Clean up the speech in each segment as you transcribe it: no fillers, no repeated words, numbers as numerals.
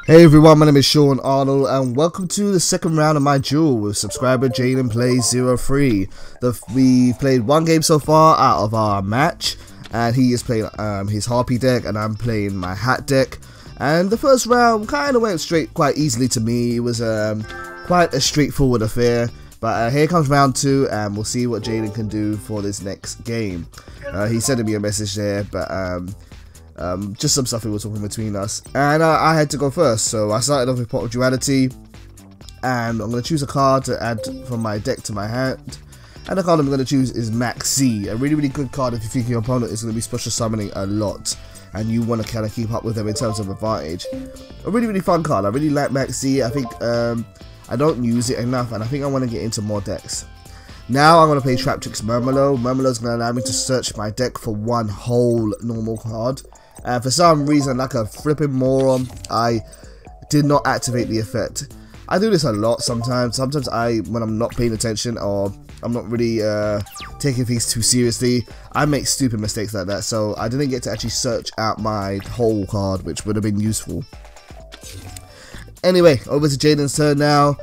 Hey everyone, my name is Sean Arnold and welcome to the second round of my duel with subscriber JalenPlayz03. We played one game so far out of our match, and he is playing his Harpy deck and I'm playing my H.A.T deck. And the first round kind of went straight quite easily to me. It was quite a straightforward affair. But here comes round 2 and we'll see what Jalen can do for this next game. He sent me a message there, but just some stuff we were talking between us, and I had to go first, so I started off with Pot of Duality, and I'm going to choose a card to add from my deck to my hand, and the card I'm going to choose is Max C, a really good card if you think your opponent is going to be special summoning a lot and you want to kind of keep up with them in terms of advantage. A really fun card. I really like Max C. I think I don't use it enough, and I think I want to get into more decks. Now I'm going to play Traptrix Murmelo. Murmelo is going to allow me to search my deck for one whole normal card. For some reason, like a flipping moron, I did not activate the effect. I do this a lot sometimes. Sometimes when I'm not paying attention or I'm not really taking things too seriously, I make stupid mistakes like that. So I didn't get to actually search out my whole card, which would have been useful. Anyway, over to Jaden's turn now.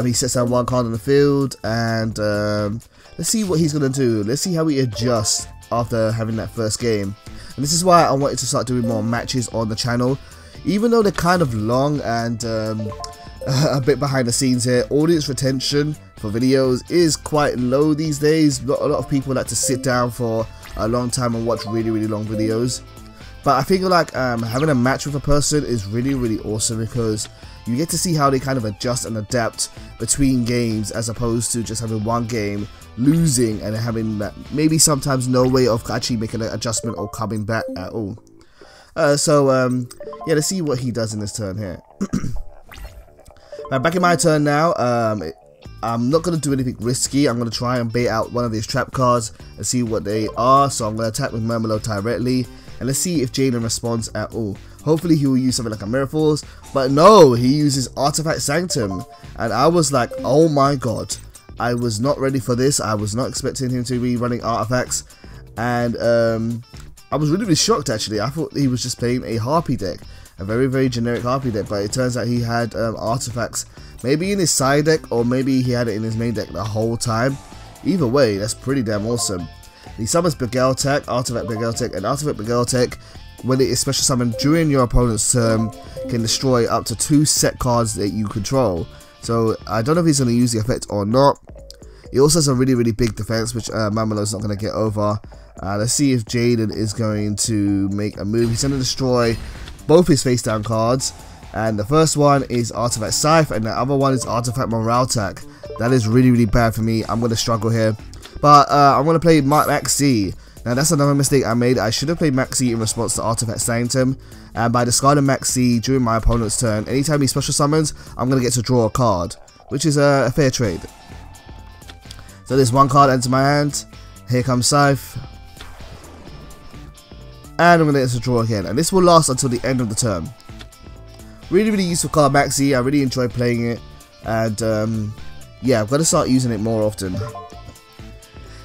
He sets out one card on the field, and let's see what he's going to do. Let's see how he adjusts after having that first game. And this is why I wanted to start doing more matches on the channel. Even though they're kind of long and a bit behind the scenes here, audience retention for videos is quite low these days. Not a lot of people like to sit down for a long time and watch really long videos. But I think like having a match with a person is really awesome, because you get to see how they kind of adjust and adapt between games, as opposed to just having one game, losing, and having maybe sometimes no way of actually making an adjustment or coming back at all. Yeah, let's see what he does in this turn here. Now, back in my turn now. I'm not going to do anything risky. I'm going to try and bait out one of these trap cards and see what they are. So I'm going to attack with Murmelo directly, and let's see if Jaden responds at all. Hopefully he will use something like a Mirror Force, but no, he uses Artifact Sanctum, and I was like, oh my god, I was not ready for this. I was not expecting him to be running artifacts, and I was really shocked actually. I thought he was just playing a Harpy deck, a very generic Harpy deck, but it turns out he had artifacts maybe in his side deck, or maybe he had it in his main deck the whole time. Either way, that's pretty damn awesome. He summons Begeltech, Artifact Begeltech, and Artifact Begeltech, when it is special summoned during your opponent's turn, can destroy up to 2 set cards that you control. So I don't know if he's going to use the effect or not. He also has a really big defense, which Murmelo's not going to get over. Let's see if Jaden is going to make a move. He's going to destroy both his face down cards, and the first one is Artifact Scythe, and the other one is Artifact Moraltech. That is really bad for me. I'm going to struggle here, but I'm going to play Max C. Now that's another mistake I made. I should have played Max C in response to Artifact Sanctum, and by discarding Max C during my opponent's turn, anytime he special summons, I'm going to get to draw a card, which is a fair trade. So there's one card into my hand. Here comes Scythe, and I'm going to get to draw again, and this will last until the end of the turn. Really useful card, Max C. I really enjoy playing it, and yeah, I've got to start using it more often.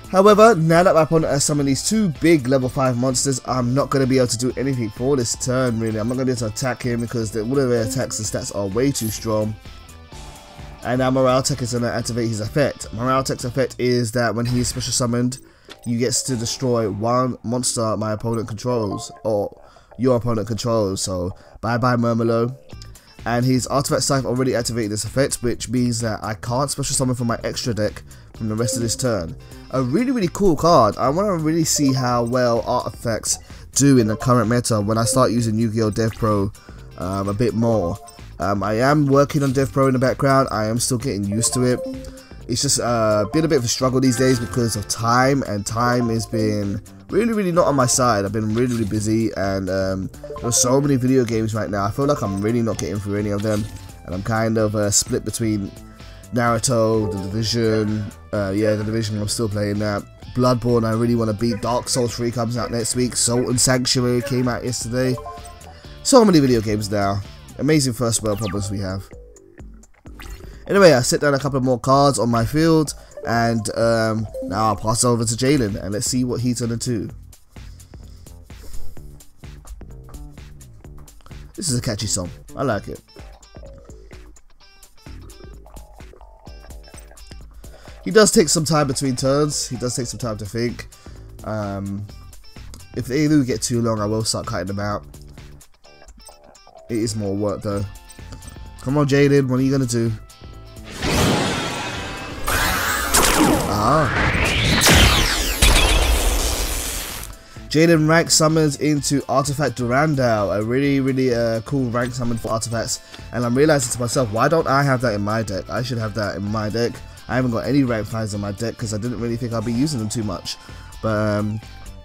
However, now that my opponent has summoned these 2 big level 5 monsters, I'm not going to be able to do anything for this turn, really. I'm not going to be able to attack him because all of their attacks and stats are way too strong. And now Moraltech is going to activate his effect. Moraltech's effect is that when he is special summoned, you get to destroy one monster my opponent controls, or your opponent controls. So bye Murmelo. And his Artifact Scythe already activated this effect, which means that I can't special summon from my extra deck from the rest of this turn. A really cool card. I want to really see how well artifacts do in the current meta when I start using Yugioh Dev Pro a bit more. I am working on Dev Pro in the background. I am still getting used to it. It's just been a bit of a struggle these days because of time, and time has been really not on my side. I've been really busy, and there's so many video games right now. I feel like I'm really not getting through any of them, and I'm kind of split between Naruto, The Division. Yeah, The Division, I'm still playing that. Bloodborne I really want to beat. Dark Souls 3 comes out next week. Salt and Sanctuary came out yesterday. So many video games now. Amazing first world problems we have. Anyway, I set down a couple more cards on my field, and now I'll pass over to Jalen, and let's see what he's gonna do. This is a catchy song. I like it. He does take some time between turns. He does take some time to think. If they do get too long, I will start cutting them out. It is more work though. Come on, Jaden, what are you gonna do? Jaden rank summons into Artifact Durandal, a really cool rank summon for artifacts, and I'm realizing to myself, why don't I have that in my deck? I should have that in my deck. I haven't got any rank 5s in my deck because I didn't really think I'll be using them too much, but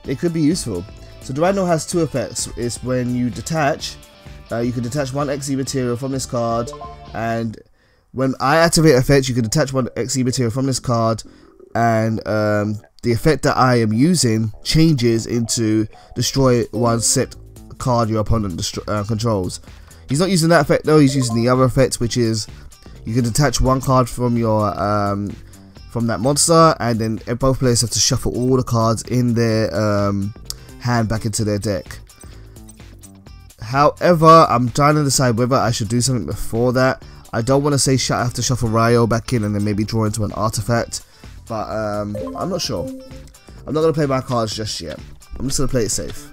it could be useful. So Durandal has two effects. It's when you detach, you can detach one XE material from this card, and when I activate effects, you can detach one XE material from this card, and the effect that I am using changes into destroy one set card your opponent controls. He's not using that effect though, he's using the other effect, which is you can detach one card from your from that monster, and then both players have to shuffle all the cards in their hand back into their deck. However, I'm trying to decide whether I should do something before that. I don't want to say I have to shuffle Ryo back in and then maybe draw into an artifact, but I'm not sure. I'm not going to play my cards just yet. I'm just going to play it safe.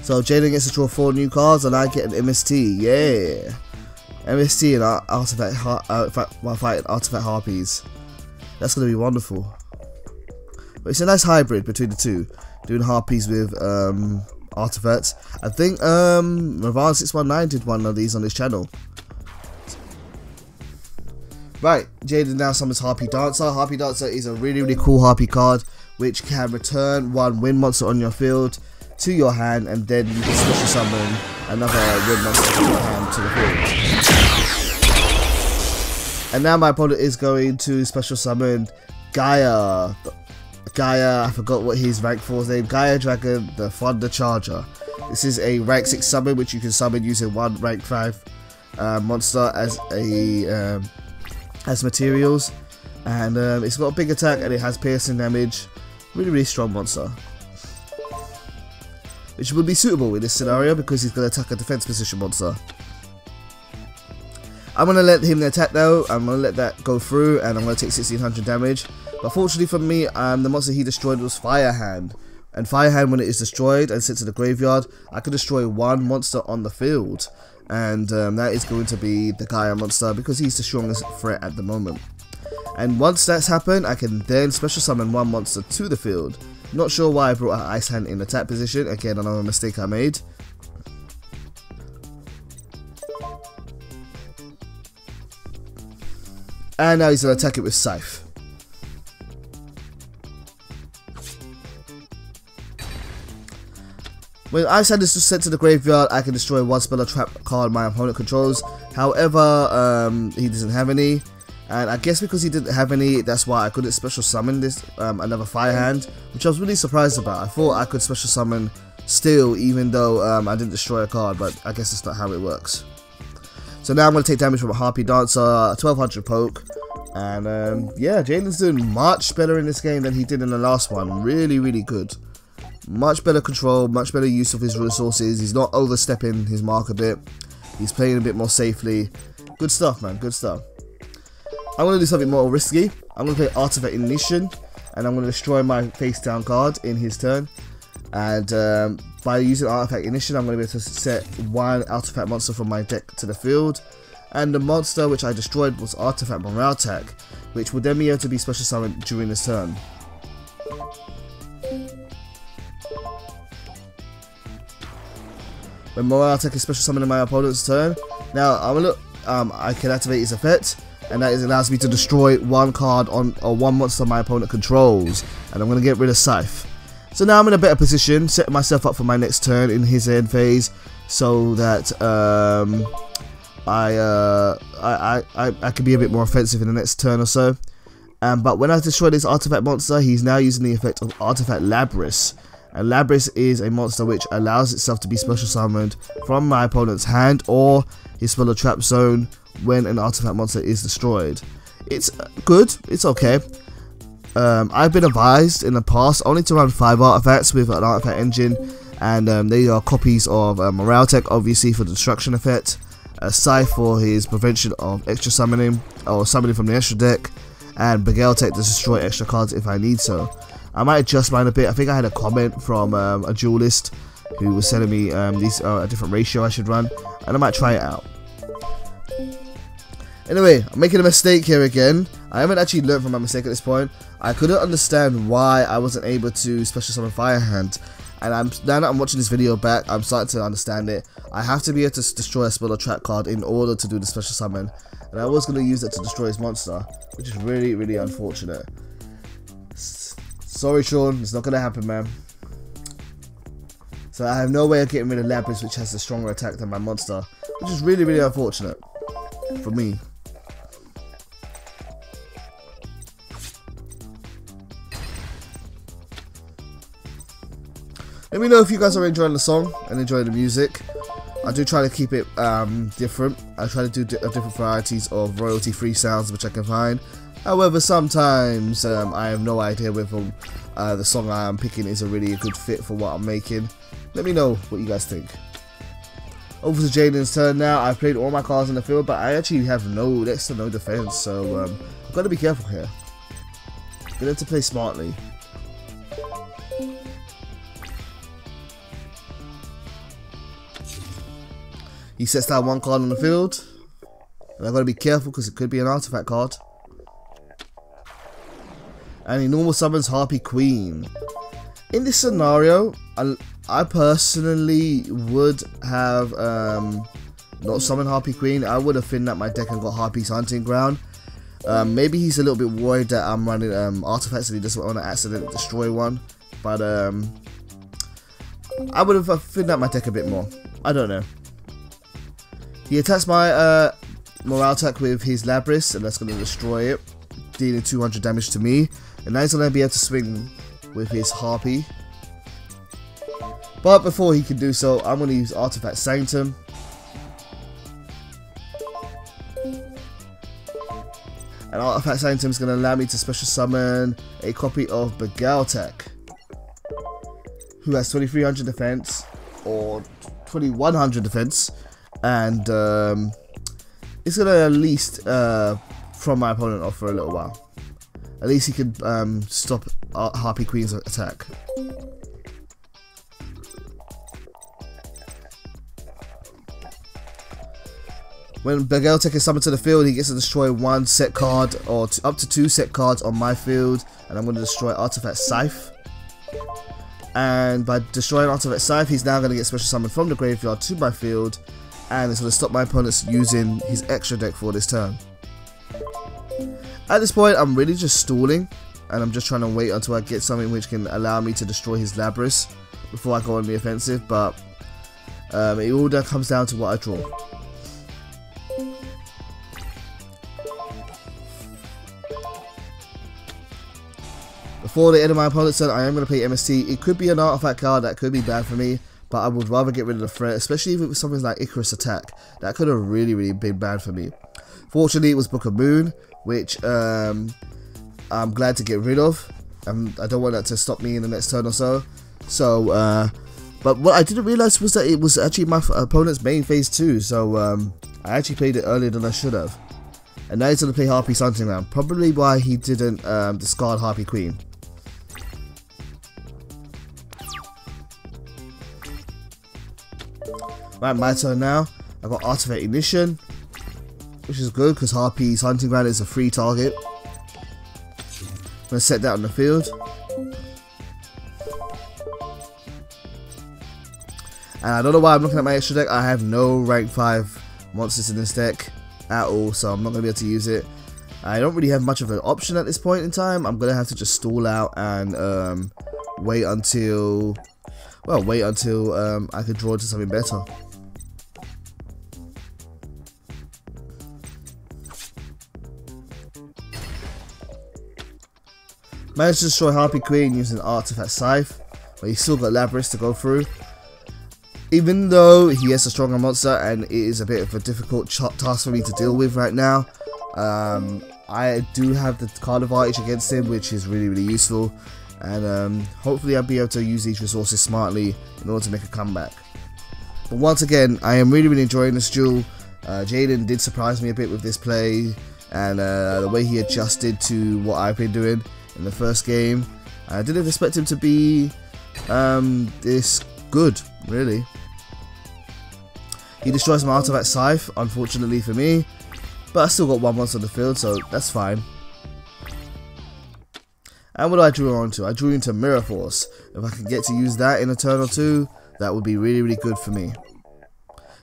So Jaden gets to draw 4 new cards and I get an MST. Yeah, MST and Artifact Harpies. That's going to be wonderful. But it's a nice hybrid between the two, doing Harpies with artifacts. I think Ravan619 did one of these on his channel. Right, Jaden now summons Harpy Dancer. Harpy Dancer is a really cool Harpy card which can return one wind monster on your field to your hand, and then you can special summon another wind monster from your hand to the field. And now my opponent is going to special summon Gaia, I forgot what his rank 4 is named, Gaia Dragon the Thunder Charger. This is a rank 6 summon which you can summon using one rank 5 monster as materials, and it's got a big attack and it has piercing damage. Really strong monster, which would be suitable in this scenario because he's going to attack a defense position monster. I'm going to let him attack though. I'm going to let that go through and I'm going to take 1600 damage. But fortunately for me, the monster he destroyed was Firehand. And Firehand, when it is destroyed and sent to the graveyard, I can destroy one monster on the field. And that is going to be the Gaia monster because he's the strongest threat at the moment. And once that's happened, I can then special summon one monster to the field. Not sure why I brought out Ice Hand in attack position. Again, another mistake I made. And now he's going to attack it with Scythe. When Ice Hand is sent to the graveyard, I can destroy one spell or trap card my opponent controls. However, he doesn't have any. And I guess because he didn't have any, that's why I couldn't special summon this another Firehand, which I was really surprised about. I thought I could special summon still, even though I didn't destroy a card, but I guess that's not how it works. So now I'm going to take damage from a Harpy Dancer, 1200 poke, and yeah, Jalen's doing much better in this game than he did in the last one. Really good. Much better control, much better use of his resources. He's not overstepping his mark a bit. He's playing a bit more safely. Good stuff, man, good stuff. I'm going to do something more risky. I'm going to play Artifact Ignition, and I'm going to destroy my face down card in his turn. And by using Artifact Ignition, I'm going to be able to set one artifact monster from my deck to the field. And the monster which I destroyed was Artifact Morale Attack, which would then be able to be special summoned during this turn. When Morale Attack is special summoned in my opponent's turn, now I can activate his effect, and that allows me to destroy one card or one monster my opponent controls, and I'm going to get rid of Scythe. So now I'm in a better position, setting myself up for my next turn in his end phase, so that I can be a bit more offensive in the next turn or so. But when I destroy this artifact monster, he's now using the effect of Artifact Labris. And Labris is a monster which allows itself to be special summoned from my opponent's hand or his spell or trap zone when an artifact monster is destroyed. It's good, it's okay. I've been advised in the past only to run 5 artifacts with an artifact engine, and they are copies of Morale Tech, obviously for the destruction effect, Scythe for his prevention of extra summoning or summoning from the extra deck, and Begale Tech to destroy extra cards if I need so. I might adjust mine a bit. I think I had a comment from a Duelist who was telling me these are a different ratio I should run, and I might try it out. Anyway, I'm making a mistake here again. I haven't actually learned from my mistake at this point. I couldn't understand why I wasn't able to special summon Firehand, and now that I'm watching this video back, I'm starting to understand it. I have to be able to destroy a spell or trap card in order to do the special summon, and I was going to use that to destroy his monster, which is really, really unfortunate. Sorry, Sean, it's not going to happen, man. So I have no way of getting rid of Labris, which has a stronger attack than my monster, which is really, really unfortunate for me. Let me know if you guys are enjoying the song and enjoying the music. I do try to keep it different. I try to do different varieties of royalty-free sounds which I can find. However, sometimes I have no idea whether the song I am picking is a really good fit for what I'm making. Let me know what you guys think. Over to Jalen's turn now. I've played all my cards in the field, but I actually have next to no defense, so I've got to be careful here. I'm gonna have to play smartly. He sets down 1 card on the field, and I've got to be careful because it could be an artifact card. And he normal summons Harpy Queen. In this scenario, I personally would have not summoned Harpy Queen. I would have thinned out my deck and got Harpy's Hunting Ground. Maybe he's a little bit worried that I'm running artifacts and he doesn't want to accidentally destroy one. But I would have thinned out my deck a bit more. I don't know. He attacks my Morale Tech with his Labris, and that's going to destroy it, dealing 200 damage to me. And now he's going to be able to swing with his Harpy. But before he can do so, I'm going to use Artifact Sanctum. And Artifact Sanctum is going to allow me to special summon a copy of Begale Tech, who has 2300 defense, or 2100 defense. And it's going to at least from my opponent off for a little while. At least he can stop Harpy Queen's attack. When Begale Tech is summoned to the field, he gets to destroy 1 set card or up to 2 set cards on my field, and I'm going to destroy Artifact Scythe. And by destroying Artifact Scythe, he's now going to get special summoned from the graveyard to my field, and it's going to stop my opponents using his extra deck for this turn. At this point, I'm really just stalling, and I'm just trying to wait until I get something which can allow me to destroy his Labris before I go on the offensive, but it all comes down to what I draw. Before the end of my opponent's turn, I am going to play MST. It could be an artifact card that could be bad for me, but I would rather get rid of the threat, especially if it was something like Icarus Attack. That could have really been bad for me. Fortunately, it was Book of Moon, which I'm glad to get rid of. I don't want that to stop me in the next turn or so. But what I didn't realize was that it was actually my opponent's main phase 2, so I actually played it earlier than I should have. And now he's going to play Harpy's Hunting Ground, probably why he didn't discard Harpy Queen. Right, my turn now. I've got Artifact Ignition, which is good because Harpy's Hunting Ground is a free target. I'm going to set that on the field. And I don't know why I'm looking at my extra deck. I have no rank 5 monsters in this deck at all, so I'm not going to be able to use it. I don't really have much of an option at this point in time. I'm going to have to just stall out and wait until I can draw into something better. Managed to destroy Harpy Queen using Artifact Scythe, but he's still got Labyrinth to go through. Even though he has a stronger monster and it is a bit of a difficult task for me to deal with right now, I do have the card advantage against him, which is really useful, and hopefully I'll be able to use these resources smartly in order to make a comeback. But once again, I am really enjoying this duel. Jalen did surprise me a bit with this play, and the way he adjusted to what I've been doing in the first game. I didn't expect him to be this good, really. He destroys my Artifact Scythe, unfortunately for me, but I still got one monster on the field, so that's fine. And what do I drew on to? I drew into Mirror Force. If I can get to use that in a turn or two, that would be really good for me.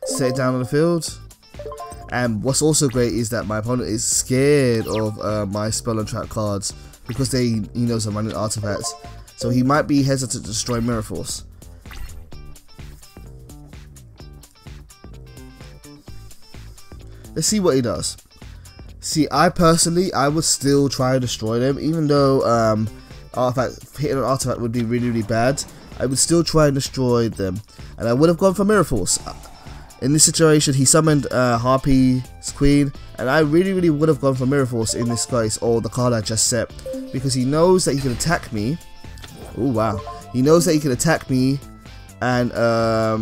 Set it down on the field. And what's also great is that my opponent is scared of my spell and trap cards because he knows I'm running artifacts. So he might be hesitant to destroy Mirror Force. Let's see what he does. See, I would still try to destroy them, even though hitting an artifact would be really bad. I would still try and destroy them, and I would have gone for Mirror Force. In this situation, he summoned Harpy's Queen, and I really would have gone for Mirror Force in this case, or the card I just set, because he knows that he can attack me. Oh wow, he knows that he can attack me, and I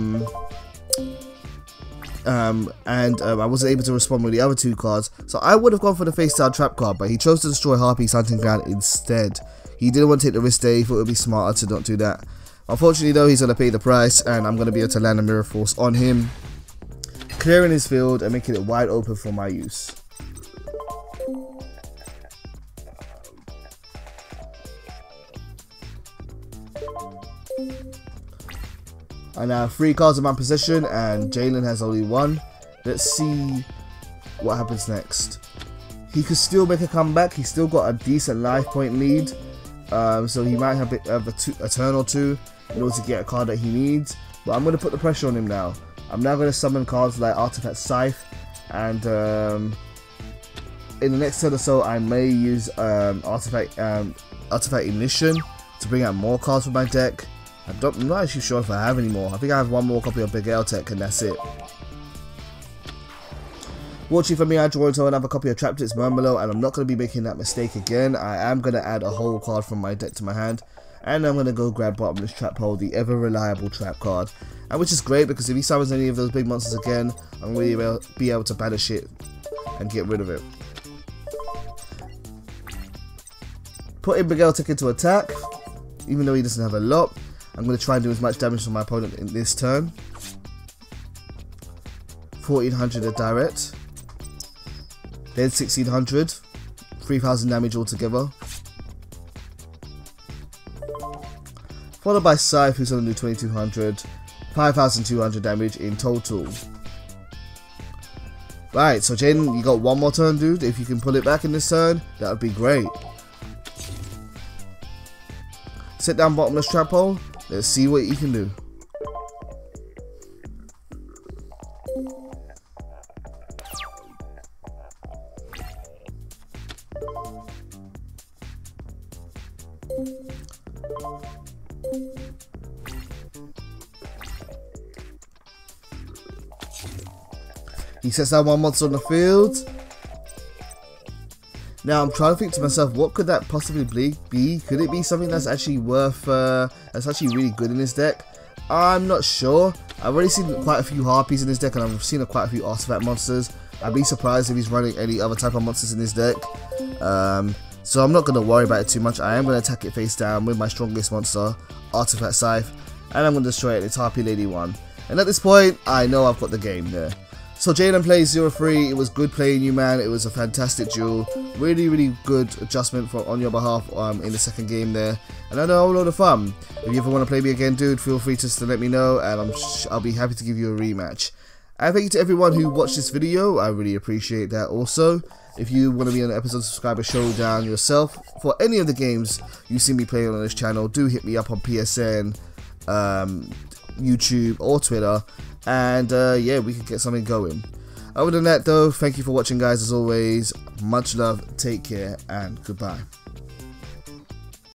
wasn't able to respond with the other two cards, so I would have gone for the face down trap card, but he chose to destroy Harpy's Hunting Ground instead. He didn't want to take the risk there. He thought it would be smarter to not do that. Unfortunately though, he's going to pay the price, and I'm going to be able to land a Mirror Force on him, clearing his field and making it wide open for my use. I now have 3 cards in my possession and Jalen has only 1. Let's see what happens next. He could still make a comeback. He's still got a decent life point lead, so he might have a turn or two in order to get a card that he needs. But I'm going to put the pressure on him now. I'm now going to summon cards like Artifact Scythe, and in the next turn or so I may use Artifact Ignition to bring out more cards from my deck. I'm not actually sure if I have any more. I think I have one more copy of Big L Tech and that's it. Watching for me, I draw into another copy of Traptrix Murmalo, and I'm not going to be making that mistake again. I am going to add a whole card from my deck to my hand, and I'm going to go grab Bottomless Trap Hole, the ever reliable trap card, and which is great because if he summons any of those big monsters again, I'm going to be able to banish it and get rid of it. Putting Big L Tech into attack, even though he doesn't have a lot. I'm going to try and do as much damage to my opponent in this turn. 1400 at direct. Then 1600. 3000 damage altogether. Followed by Scythe, who's going to do 2200. 5200 damage in total. Right, so Jaden, you got one more turn, dude. If you can pull it back in this turn, that would be great. Set down Bottomless Trap Hole. Let's see what you can do. He sets down one monster on the field. Now I'm trying to think to myself, what could that possibly be? Could it be something that's actually worth, that's actually really good in his deck? I'm not sure. I've already seen quite a few Harpies in his deck, and I've seen quite a few Artifact monsters. I'd be surprised if he's running any other type of monsters in his deck. So I'm not going to worry about it too much. I am going to attack it face down with my strongest monster, Artifact Scythe, and I'm going to destroy it. It's Harpy Lady 1. And at this point, I know I've got the game there. So JalenPlayz03, it was good playing you, man. It was a fantastic duel. Really good adjustment on your behalf in the second game there. And I had a whole lot of fun. If you ever want to play me again, dude, feel free to let me know, and I'll be happy to give you a rematch. And thank you to everyone who watched this video. I really appreciate that also. If you want to be on an episode of Subscriber Showdown yourself, for any of the games you see me playing on this channel, do hit me up on PSN, YouTube or Twitter, and yeah, we can get something going. Other than that though, thank you for watching guys, as always. Much love, take care, and goodbye.